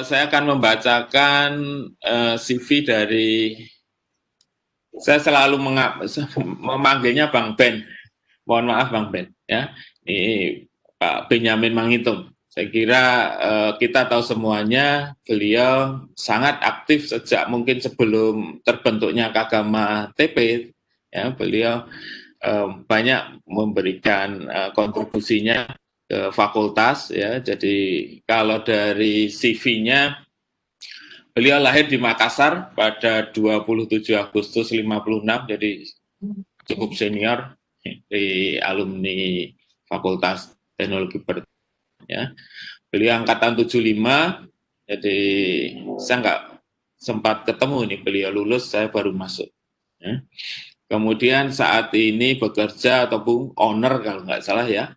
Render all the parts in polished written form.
Saya akan membacakan CV dari, saya selalu memanggilnya Bang Ben. Mohon maaf Bang Ben, ya. Ini Pak Benyamin Mangitung. Saya kira kita tahu semuanya, beliau sangat aktif sejak mungkin sebelum terbentuknya Kagama TP. Ya, beliau banyak memberikan kontribusinya ke fakultas, ya. Jadi kalau dari CV-nya, beliau lahir di Makassar pada 27 Agustus 56, jadi cukup senior di alumni Fakultas Teknologi Pertanian. Ya. Beliau angkatan 75, jadi saya nggak sempat ketemu nih, beliau lulus, saya baru masuk. Ya. Kemudian saat ini bekerja ataupun owner kalau nggak salah ya,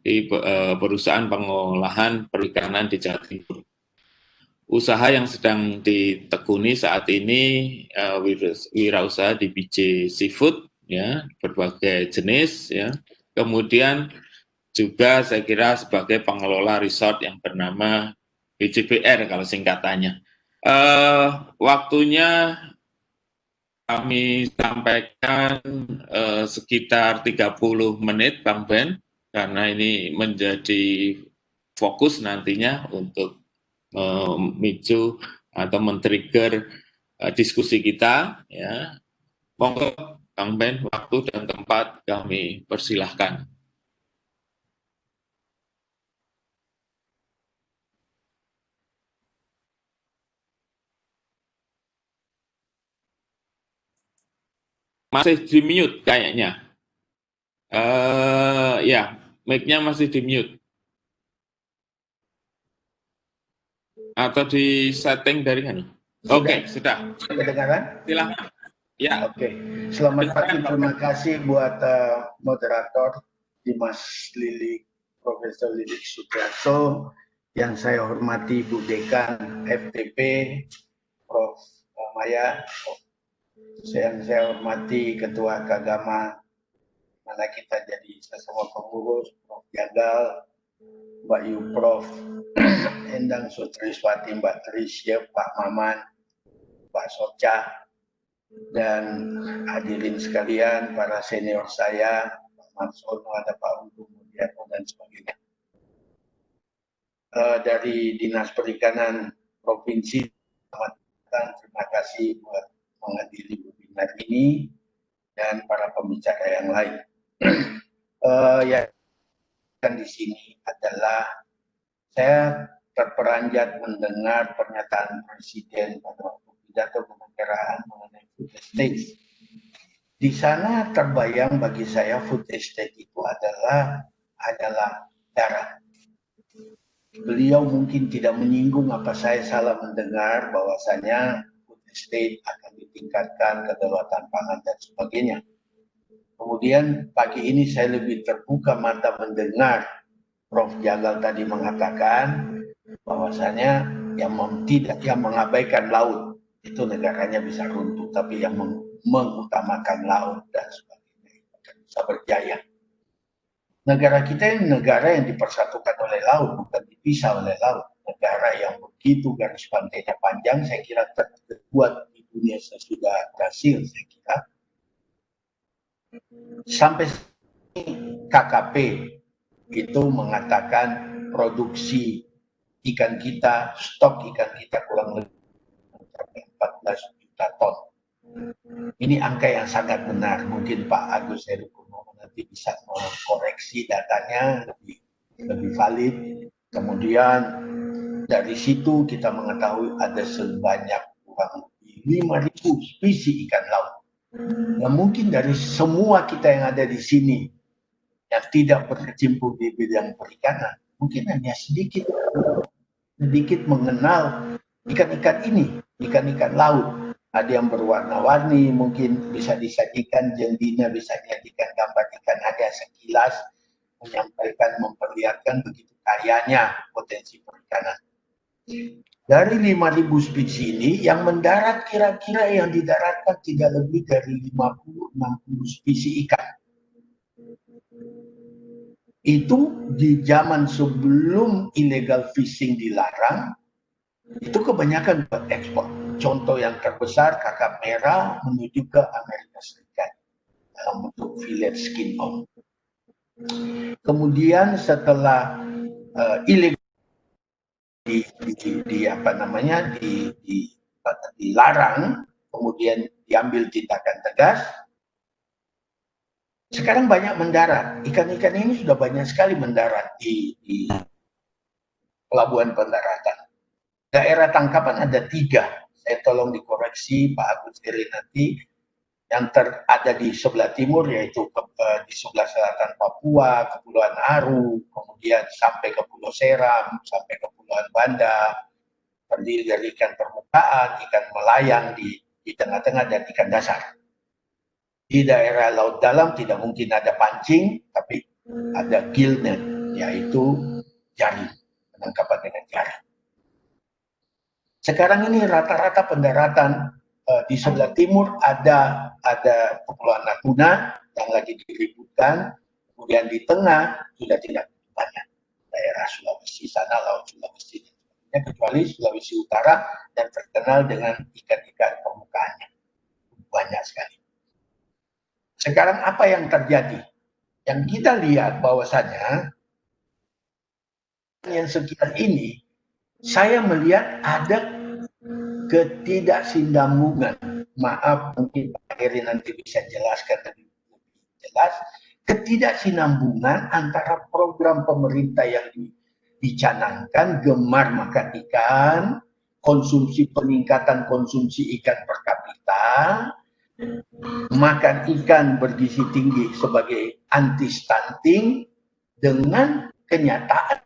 di perusahaan pengolahan perikanan di Jawa Timur. Usaha yang sedang ditekuni saat ini wirausaha di BJ Seafood, ya, berbagai jenis, ya. Kemudian juga saya kira sebagai pengelola resort yang bernama BJBR kalau singkatannya. Waktunya kami sampaikan sekitar 30 menit, Bang Ben, karena ini menjadi fokus nantinya untuk memicu atau men-trigger diskusi kita. Ya. Monggo, Bang Ben, waktu dan tempat kami persilahkan. Masih di mute kayaknya. Ya, mic-nya masih di mute. Atau di setting dari mana? Oke, sudah. Kedengaran? Silakan. Ya. Oke. Selamat pagi. Terima kasih buat moderator Dimas Lilik, Profesor Lilik Supriyanto, yang saya hormati Bu Dekan FTP, Prof. Maya, yang saya hormati Ketua Kagama, mana kita jadi sesama pengurus, Prof. Jagal, Mbak Yu, Prof. Endang Sutriswati, Mbak Trisya, Pak Maman, Pak Soca, dan hadirin sekalian, para senior saya, Pak Marsono, ada Pak Untung, dan sebagainya. Dari Dinas Perikanan Provinsi, terima kasih buat menghadiri webinar ini dan para pembicara yang lain. Yang di sini adalah saya terperanjat mendengar pernyataan Presiden pada waktu pidato kenegaraan mengenai food estate. Di sana terbayang bagi saya food estate itu adalah darah. Beliau mungkin tidak menyinggung apa saya salah mendengar bahwasanya food estate akan ditingkatkan kedaulatan pangan dan sebagainya. Kemudian pagi ini saya lebih terbuka mata mendengar Prof. Jagal tadi mengatakan bahwasanya yang mengabaikan laut itu negaranya bisa runtuh, tapi yang mengutamakan laut dan sebagainya bisa berjaya. Negara kita ini negara yang dipersatukan oleh laut, bukan dipisah oleh laut. Negara yang begitu garis pantainya panjang, saya kira terkuat di dunia sesudah Brasil, saya kira. Sampai KKP itu mengatakan produksi ikan kita, stok ikan kita kurang lebih 14 juta ton. Ini angka yang sangat benar. Mungkin Pak Agus Herukuno nanti bisa mengkoreksi datanya lebih valid. Kemudian dari situ kita mengetahui ada sebanyak kurang lebih 5.000 spesies ikan laut. Nah, mungkin dari semua kita yang ada di sini yang tidak berkecimpung di bidang perikanan, mungkin hanya sedikit mengenal ikan-ikan ini, ikan-ikan laut. Ada yang berwarna-warni, mungkin bisa disajikan, jadinya bisa dijadikan gambar ikan, ada sekilas menyampaikan, memperlihatkan begitu kayanya potensi perikanan. Dari 5.000 spesies ini, yang mendarat kira-kira yang didaratkan tidak lebih dari 50-60 spesies ikan. Itu di zaman sebelum illegal fishing dilarang, Itu kebanyakan buat ekspor. Contoh yang terbesar kakap merah menuju ke Amerika Serikat dalam bentuk fillet skin on. Kemudian setelah ilegal dilarang, kemudian diambil tindakan tegas. Sekarang banyak mendarat. Ikan-ikan ini sudah banyak sekali mendarat di pelabuhan pendaratan. Daerah tangkapan ada 3. Saya tolong dikoreksi Pak Agus Heri nanti. Yang ada di sebelah timur yaitu di sebelah selatan Papua, Kepulauan Aru, kemudian sampai ke Pulau Seram, sampai ke Kepulauan Banda, terdiri dari ikan permukaan, ikan melayang di tengah-tengah, dan ikan dasar. Di daerah laut dalam tidak mungkin ada pancing, tapi ada gillnet, yaitu jaring, penangkapan dengan jaring. Sekarang ini rata-rata pendaratan di sebelah timur ada Kepulauan Natuna yang lagi diributkan, kemudian di tengah sudah tidak banyak, daerah Sulawesi sana, laut Sulawesi, kecuali Sulawesi Utara dan terkenal dengan ikan-ikan permukaannya, banyak sekali. Sekarang apa yang terjadi? Yang kita lihat bahwasanya yang sekian ini, saya melihat ada ketidaksinambungan. Maaf, mungkin Pak Heri nanti bisa jelaskan lebih jelas. Ketidaksinambungan antara program pemerintah yang dicanangkan, gemar makan ikan, peningkatan konsumsi ikan per kapita, makan ikan bergizi tinggi sebagai anti stunting, dengan kenyataan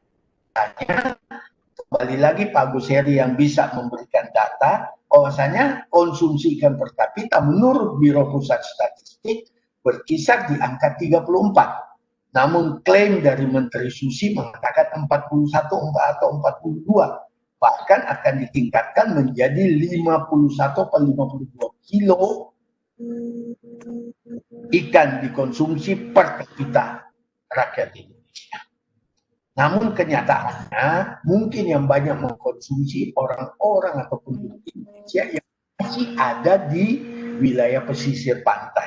kembali lagi Pak Agus Heri yang bisa memberikan data bahwasanya konsumsi ikan per kapita menurut Biro Pusat Statistik berkisar di angka 34. Namun klaim dari Menteri Susi mengatakan 41 atau 42. Bahkan akan ditingkatkan menjadi 51 atau 52 kilo ikan dikonsumsi per kapita rakyat Indonesia. Namun kenyataannya mungkin yang banyak mengkonsumsi orang-orang atau penduduk Indonesia yang masih ada di wilayah pesisir pantai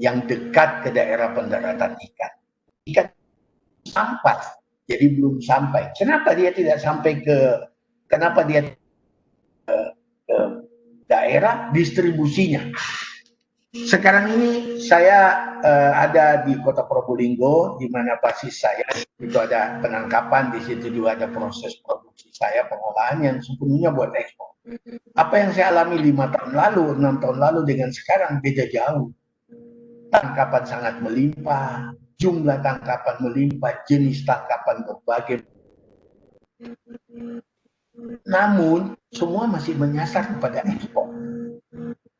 yang dekat ke daerah pendaratan ikan. Ikan sampai, jadi belum sampai. Kenapa dia tidak sampai ke daerah distribusinya? Sekarang ini saya ada di Kota Probolinggo, di mana basis saya itu ada penangkapan, di situ juga ada proses produksi saya, pengolahan yang sepenuhnya buat ekspor. Apa yang saya alami 5 tahun lalu, 6 tahun lalu dengan sekarang beda jauh. Tangkapan sangat melimpah, jumlah tangkapan melimpah, jenis tangkapan berbagai. Namun semua masih menyasar kepada ekspor.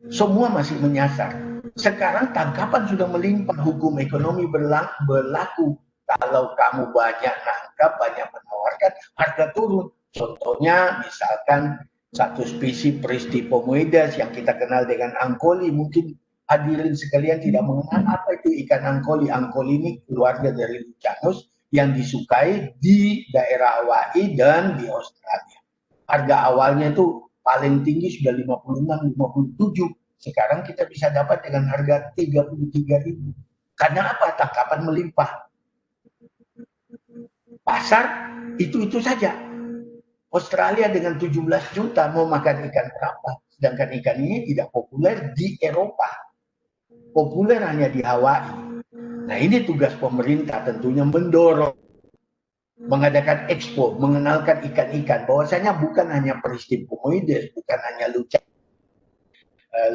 Semua masih menyasar. Sekarang tangkapan sudah melimpah, hukum ekonomi berlaku. Kalau kamu banyak nangkap, banyak menawarkan, harga turun. Contohnya misalkan satu spesies Pristipomoedas yang kita kenal dengan angkoli, mungkin hadirin sekalian tidak mengenal apa itu ikan angkoli. Angkoli ini keluarga dari Lucanus yang disukai di daerah Hawaii dan di Australia. Harga awalnya itu paling tinggi sudah 56, 57. Sekarang kita bisa dapat dengan harga 33.000. Karena apa? Tangkapan melimpah. Pasar itu saja. Australia dengan 17 juta mau makan ikan berapa? Sedangkan ikan ini tidak populer di Eropa. Populer hanya di Hawaii. Nah, ini tugas pemerintah tentunya mendorong, mengadakan expo, mengenalkan ikan-ikan, bahwasanya bukan hanya Pristipomoedas, bukan hanya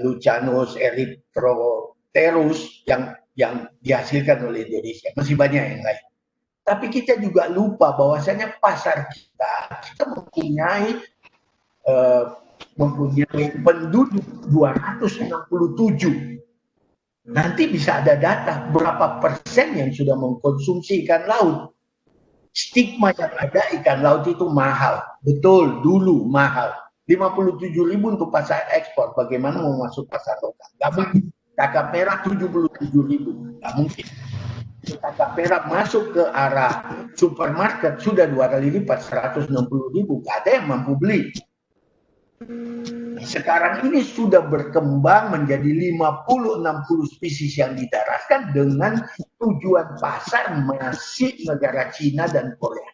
Lucanus erythroterus yang dihasilkan oleh Indonesia, masih banyak yang lain. Tapi kita juga lupa bahwasanya pasar kita mempunyai penduduk 267. Nanti bisa ada data berapa persen yang sudah mengkonsumsi ikan laut. Stigma yang ada, ikan laut itu mahal. Betul, dulu mahal. 57.000 untuk pasar ekspor. Bagaimana mau masuk pasar lokal? Gak mungkin. Kakap merah 77.000. Gak mungkin. Tangkap merah masuk ke arah supermarket sudah 2 kali lipat, 160.000, gak ada yang mampu beli. Sekarang ini sudah berkembang menjadi 50-60 spesies yang didarahkan dengan tujuan pasar masih negara Cina dan Korea.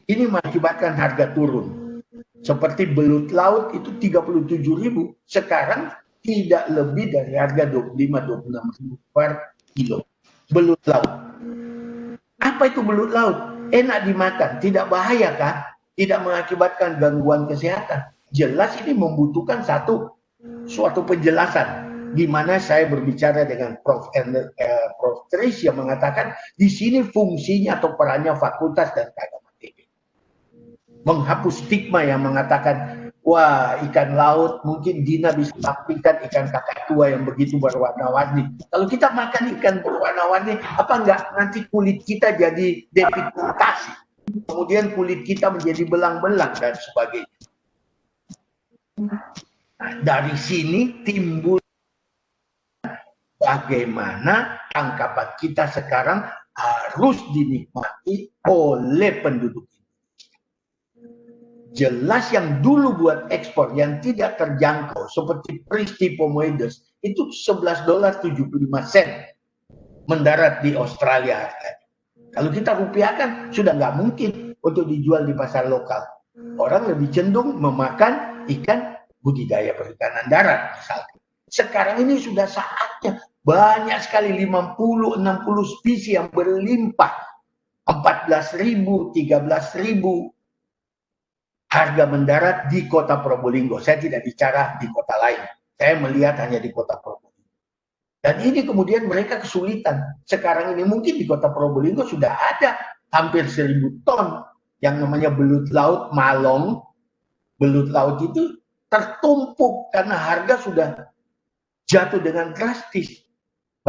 Ini mengakibatkan harga turun. Seperti belut laut itu 37.000, sekarang tidak lebih dari harga 25-26.000 per kilo. Belut laut. Apa itu belut laut? Enak dimakan, tidak bahaya kah? Tidak mengakibatkan gangguan kesehatan. Jelas ini membutuhkan suatu penjelasan, di mana saya berbicara dengan Prof. Tris yang mengatakan di sini fungsinya atau perannya fakultas dan KKP menghapus stigma yang mengatakan wah ikan laut mungkin Dina bisa tampilkan ikan kakak tua yang begitu berwarna-warni. Kalau kita makan ikan berwarna-warni, apa enggak nanti kulit kita jadi depigmentasi, kemudian kulit kita menjadi belang-belang dan sebagainya. Nah, dari sini timbul bagaimana tangkapan kita sekarang harus dinikmati oleh penduduk. Jelas yang dulu buat ekspor yang tidak terjangkau seperti Pristipomoides itu $11.75 mendarat di Australia harganya. Kalau kita rupiahkan sudah nggak mungkin untuk dijual di pasar lokal. Orang lebih cenderung memakan ikan budidaya perikanan darat misalnya. Sekarang ini sudah saatnya banyak sekali 50-60 spesies yang berlimpah, 14.000, 13.000 harga mendarat di kota Probolinggo. Saya tidak bicara di kota lain. Saya melihat hanya di kota Probolinggo. Dan ini kemudian mereka kesulitan. Sekarang ini mungkin di kota Probolinggo sudah ada hampir 1.000 ton yang namanya belut laut malong. Belut laut itu tertumpuk karena harga sudah jatuh dengan drastis.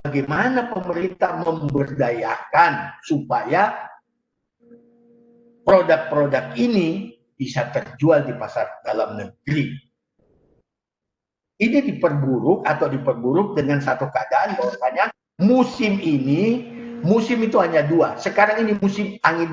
Bagaimana pemerintah memberdayakan supaya produk-produk ini bisa terjual di pasar dalam negeri. Ini diperburuk dengan satu keadaan bahwasanya musim itu hanya 2. Sekarang ini musim air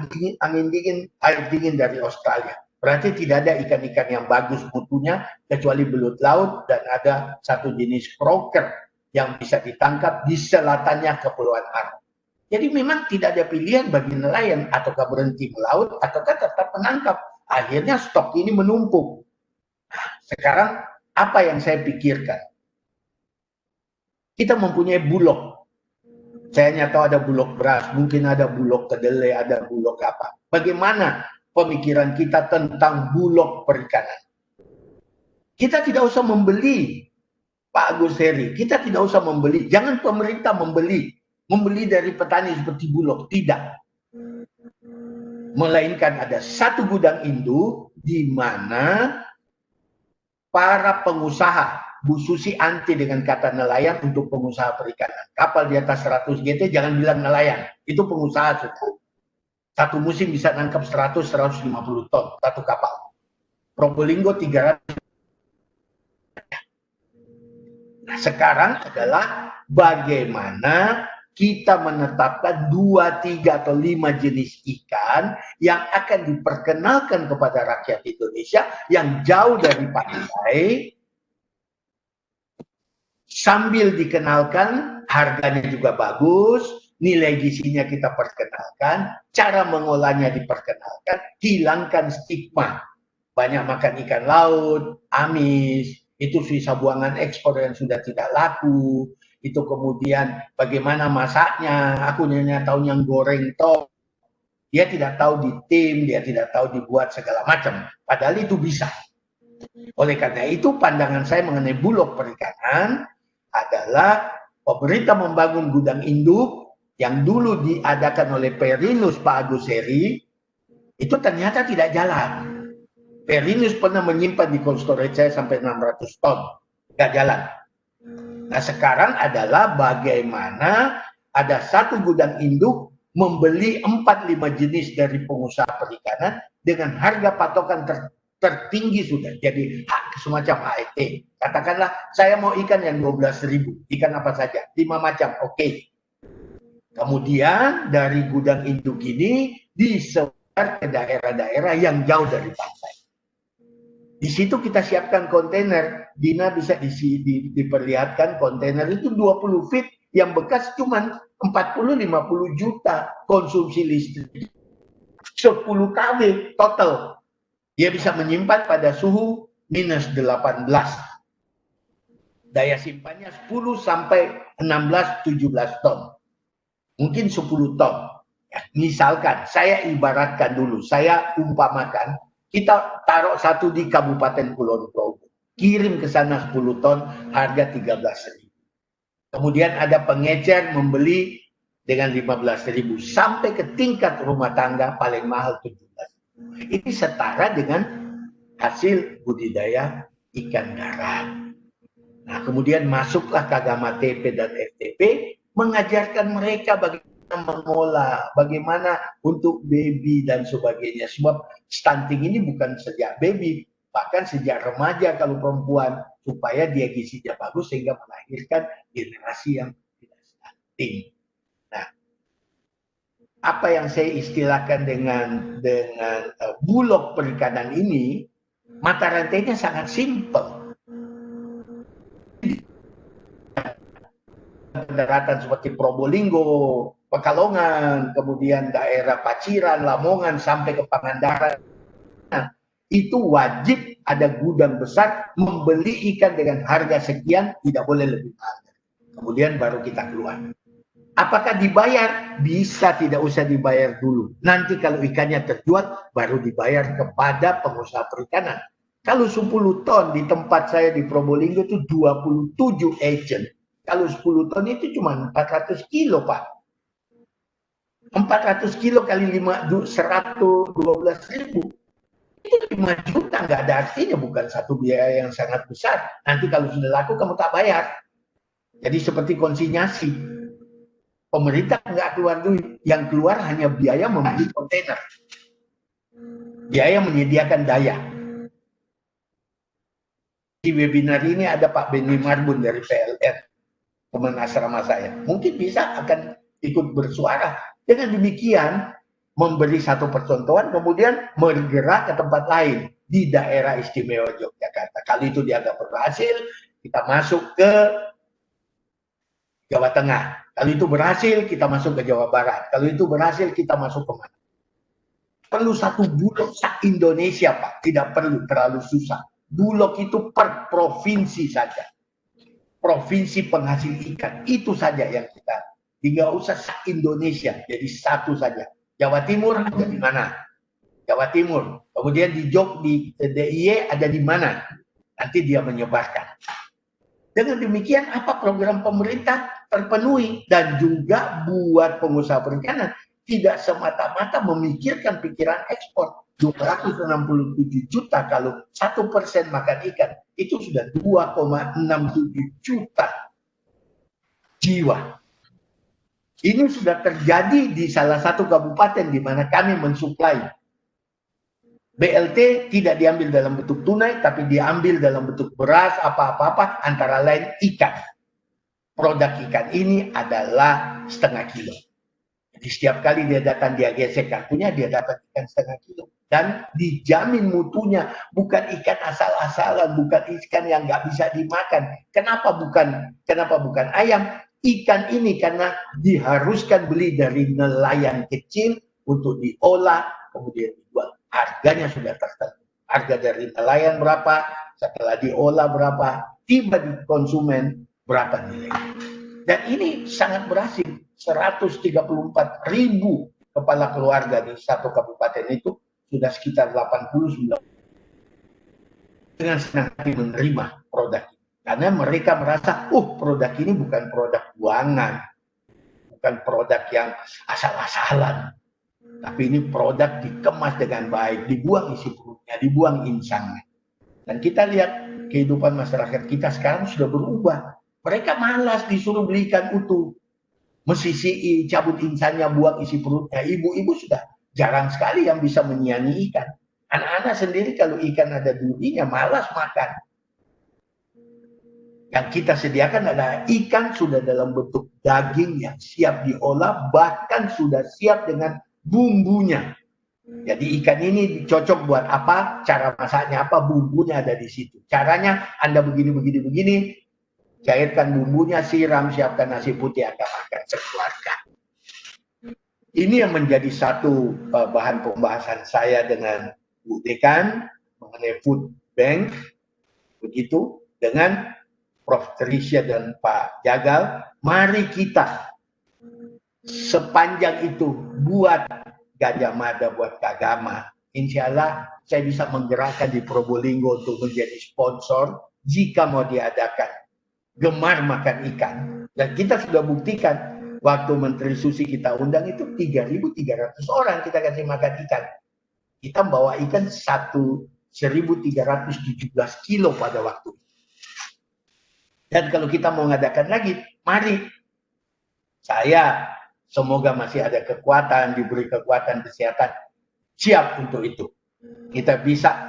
dingin dari Australia. Berarti tidak ada ikan-ikan yang bagus mutunya kecuali belut laut dan ada satu jenis croaker yang bisa ditangkap di selatannya Kepulauan Arab. Jadi memang tidak ada pilihan bagi nelayan ataukah berhenti melaut ataukah tetap menangkap. Akhirnya stok ini menumpuk. Sekarang apa yang saya pikirkan? Kita mempunyai bulog. Saya hanya tahu ada bulog beras, mungkin ada bulog kedelai, ada bulog apa. Bagaimana pemikiran kita tentang bulog perikanan? Kita tidak usah membeli, Pak Agus Heri. Kita tidak usah membeli. Jangan pemerintah membeli dari petani seperti bulog. Tidak. Melainkan ada satu gudang induk di mana para pengusaha, Bu Susi anti dengan kata nelayan untuk pengusaha perikanan. Kapal di atas 100 GT jangan bilang nelayan, itu pengusaha suku. Satu musim bisa nangkap 100-150 ton satu kapal. Probolinggo 300. Nah, sekarang adalah bagaimana kita menetapkan 2, 3, atau 5 jenis ikan yang akan diperkenalkan kepada rakyat Indonesia yang jauh dari pantai, sambil dikenalkan harganya juga bagus, nilai gizinya kita perkenalkan, cara mengolahnya diperkenalkan, hilangkan stigma. Banyak makan ikan laut, amis, itu sisa buangan ekspor yang sudah tidak laku. Itu kemudian bagaimana masaknya, aku hanya tahu yang goreng toh. Dia tidak tahu di tim, dia tidak tahu dibuat segala macam. Padahal itu bisa. Oleh karena itu pandangan saya mengenai bulog perikanan adalah pemerintah membangun gudang induk yang dulu diadakan oleh Perinus Pak Agus Heri, itu ternyata tidak jalan. Perinus pernah menyimpan di cold storage saya sampai 600 ton. Nggak jalan. Nah sekarang adalah bagaimana ada satu gudang induk membeli 4-5 jenis dari pengusaha perikanan dengan harga patokan tertinggi sudah. Jadi semacam HET. Katakanlah saya mau ikan yang 12.000. Ikan apa saja? 5 macam. Oke. Kemudian dari gudang induk ini disebar ke daerah-daerah yang jauh dari pantai. Di situ kita siapkan kontainer. Dina bisa diperlihatkan kontainer itu 20 feet yang bekas cuman 40-50 juta konsumsi listrik. 10 kW total. Dia bisa menyimpan pada suhu minus 18. Daya simpannya 10 sampai 16-17 ton. Mungkin 10 ton. Ya, misalkan, saya ibaratkan dulu, saya umpamakan, kita taruh satu di Kabupaten Kulon Progo. Kirim ke sana 10 ton, harga 13.000. Kemudian ada pengecer membeli dengan 15.000 sampai ke tingkat rumah tangga paling mahal 17. Ini setara dengan hasil budidaya ikan darat. Nah, kemudian masuklah Kagama TP dan FTP mengajarkan mereka bagaimana mengolah, bagaimana untuk baby dan sebagainya. Sebab stunting ini bukan sejak baby, bahkan sejak remaja kalau perempuan, supaya dia gizinya bagus sehingga melahirkan generasi yang tidak stunting. Nah, apa yang saya istilahkan dengan bulog perikanan ini, mata rantainya sangat simpel. Daratan seperti Probolinggo, Pekalongan, kemudian daerah Paciran, Lamongan sampai ke Pangandaran, itu wajib ada gudang besar membeli ikan dengan harga sekian, tidak boleh lebih mahal. Kemudian baru kita keluar. Apakah dibayar? Bisa, tidak usah dibayar dulu. Nanti kalau ikannya terjual, baru dibayar kepada pengusaha perikanan. Kalau 10 ton di tempat saya di Probolinggo itu 27 agent. Kalau 10 ton itu cuma 400 kilo, Pak. 400 kilo kali 112.000. Itu 5 juta, nggak ada artinya, bukan satu biaya yang sangat besar. Nanti kalau sudah laku, kamu tak bayar. Jadi seperti konsinyasi. Pemerintah nggak keluar duit. Yang keluar hanya biaya membeli kontainer. Biaya menyediakan daya. Di webinar ini ada Pak Benny Marbun dari PLN. Teman asrama saya, mungkin bisa akan ikut bersuara. Dengan demikian, memberi satu percontohan, kemudian bergerak ke tempat lain di daerah istimewa Yogyakarta. Kali itu dianggap berhasil, kita masuk ke Jawa Tengah. Kalau itu berhasil, kita masuk ke Jawa Barat. Kalau itu berhasil, kita masuk ke mana? Perlu satu bulog se-Indonesia, Pak. Tidak perlu terlalu susah. Bulog itu per provinsi saja. Provinsi penghasil ikan, itu saja yang kita, tidak usah se-Indonesia, jadi satu saja. Jawa Timur ada di mana? Jawa Timur. Kemudian di DIY ada di mana? Nanti dia menyebarkan. Dengan demikian, apa program pemerintah terpenuhi, dan juga buat pengusaha perikanan tidak semata-mata memikirkan pikiran ekspor. 267 juta kalau 1% makan ikan, itu sudah 2,67 juta jiwa. Ini sudah terjadi di salah satu kabupaten di mana kami mensuplai. BLT tidak diambil dalam bentuk tunai, tapi diambil dalam bentuk beras, apa-apa, antara lain ikan. Produk ikan ini adalah setengah kilo. Jadi setiap kali dia datang, dia gesek kartunya, dia dapat ikan setengah kilo. Dan dijamin mutunya, bukan ikan asal-asalan, bukan ikan yang nggak bisa dimakan. Kenapa bukan ayam? Ikan ini karena diharuskan beli dari nelayan kecil untuk diolah, kemudian dijual. Harganya sudah tertentu. Harga dari nelayan berapa, setelah diolah berapa, tiba di konsumen berapa nilai. Dan ini sangat berhasil. 134.000 kepala keluarga di satu kabupaten itu sudah sekitar 89 dengan senang hati menerima produk ini. Karena mereka merasa, produk ini bukan produk buangan, bukan produk yang asal-asalan, tapi ini produk dikemas dengan baik, dibuang isi perutnya, dibuang insangnya. Dan kita lihat kehidupan masyarakat kita sekarang sudah berubah. Mereka malas disuruh belikan utuh, mesisi, cabut insannya, buang isi perutnya. Ibu-ibu sudah jarang sekali yang bisa menyiyani ikan. Anak-anak sendiri kalau ikan ada durinya malas makan. Yang kita sediakan adalah ikan sudah dalam bentuk daging yang siap diolah, bahkan sudah siap dengan bumbunya. Jadi ikan ini cocok buat apa, cara masaknya apa, bumbunya ada di situ. Caranya Anda begini, cairkan bumbunya, siram, siapkan nasi putih, Anda makan sekeluarga. Ini yang menjadi satu bahan pembahasan saya dengan Bu Dekan mengenai food bank, begitu, dengan Prof. Trisha dan Pak Jagal. Mari kita sepanjang itu buat Gajah Mada, buat Kagama. Insya Allah saya bisa menggerakkan di Probolinggo untuk menjadi sponsor jika mau diadakan gemar makan ikan. Dan kita sudah buktikan waktu Menteri Susi kita undang itu 3.300 orang kita kasih makan ikan. Kita bawa ikan 1.317 kilo pada waktu itu. Dan kalau kita mau mengadakan lagi, mari. Saya semoga masih ada kekuatan, diberi kekuatan kesehatan, siap untuk itu. Kita bisa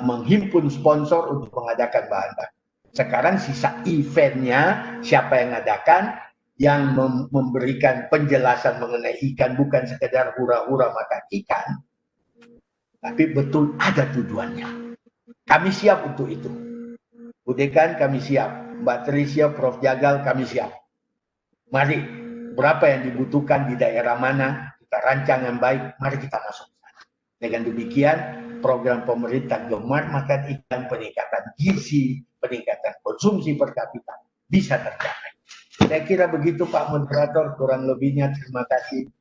menghimpun sponsor untuk mengadakan bahan-bahan. Sekarang sisa eventnya, siapa yang mengadakan, yang memberikan penjelasan mengenai ikan, bukan sekedar hura-hura makan ikan, tapi betul ada tujuannya. Kami siap untuk itu. Bu Dekan, kami siap. Mbak Trisha, Prof. Jagal, kami siap. Mari, berapa yang dibutuhkan di daerah mana, kita rancang yang baik, mari kita masuk. Dengan demikian, program pemerintah gemar makan ikan, peningkatan gizi, peningkatan konsumsi per kapita bisa tercapai. Saya kira begitu Pak Moderator, kurang lebihnya terima kasih.